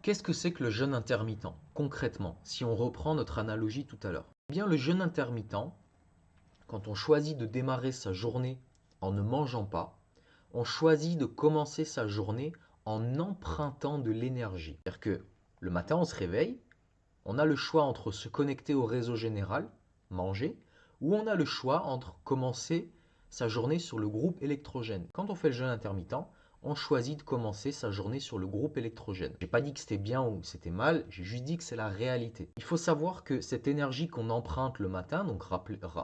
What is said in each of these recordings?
Qu'est-ce que c'est que le jeûne intermittent? Concrètement, si on reprend notre analogie tout à l'heure. Eh bien, le jeûne intermittent, quand on choisit de démarrer sa journée en ne mangeant pas, on choisit de commencer sa journée en empruntant de l'énergie. C'est-à-dire que le matin, on se réveille, on a le choix entre se connecter au réseau général, manger, ou on a le choix entre commencer sa journée sur le groupe électrogène. Quand on fait le jeûne intermittent, on choisit de commencer sa journée sur le groupe électrogène. Je n'ai pas dit que c'était bien ou c'était mal, j'ai juste dit que c'est la réalité. Il faut savoir que cette énergie qu'on emprunte le matin, donc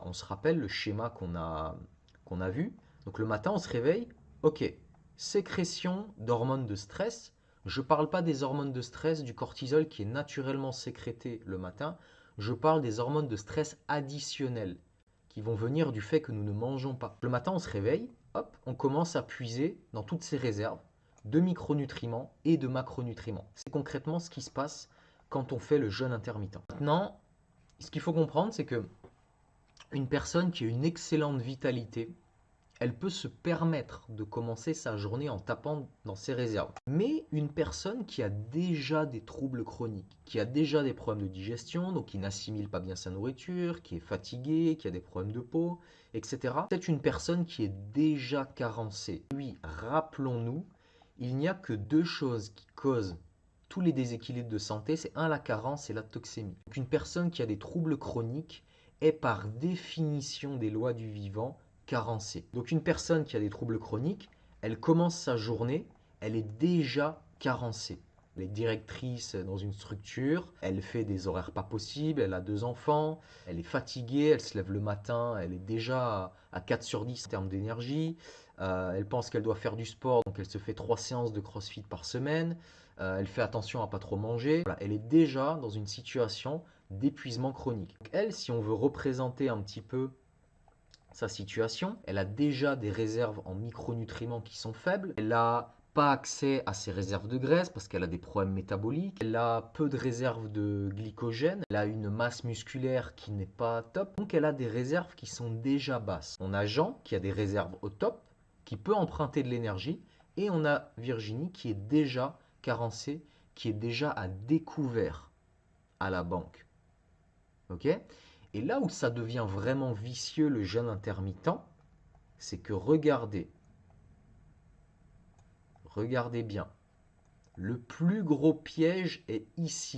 on se rappelle le schéma qu'on a vu. Donc le matin, on se réveille, ok, sécrétion d'hormones de stress. Je ne parle pas des hormones de stress, du cortisol qui est naturellement sécrété le matin. Je parle des hormones de stress additionnelles qui vont venir du fait que nous ne mangeons pas. Le matin, on se réveille, hop, on commence à puiser dans toutes ces réserves de micronutriments et de macronutriments. C'est concrètement ce qui se passe quand on fait le jeûne intermittent. Maintenant, ce qu'il faut comprendre, c'est que une personne qui a une excellente vitalité, elle peut se permettre de commencer sa journée en tapant dans ses réserves. Mais une personne qui a déjà des troubles chroniques, qui a déjà des problèmes de digestion, donc qui n'assimile pas bien sa nourriture, qui est fatiguée, qui a des problèmes de peau, etc., c'est une personne qui est déjà carencée. Oui, rappelons-nous, il n'y a que deux choses qui causent tous les déséquilibres de santé, c'est la carence et la toxémie. Donc une personne qui a des troubles chroniques est par définition des lois du vivant carencée. Donc une personne qui a des troubles chroniques, elle commence sa journée, elle est déjà carencée. Elle est directrice dans une structure, elle fait des horaires pas possibles, elle a 2 enfants, elle est fatiguée, elle se lève le matin, elle est déjà à 4 sur 10 en termes d'énergie, elle pense qu'elle doit faire du sport, donc elle se fait 3 séances de crossfit par semaine, elle fait attention à pas trop manger. Voilà, elle est déjà dans une situation d'épuisement chronique. Donc elle, si on veut représenter un petit peu sa situation, elle a déjà des réserves en micronutriments qui sont faibles, elle n'a pas accès à ses réserves de graisse parce qu'elle a des problèmes métaboliques, elle a peu de réserves de glycogène, elle a une masse musculaire qui n'est pas top, donc elle a des réserves qui sont déjà basses. On a Jean qui a des réserves au top, qui peut emprunter de l'énergie, et on a Virginie qui est déjà carencée, qui est déjà à découvert à la banque. Ok? Et là où ça devient vraiment vicieux le jeûne intermittent, c'est que regardez bien, le plus gros piège est ici.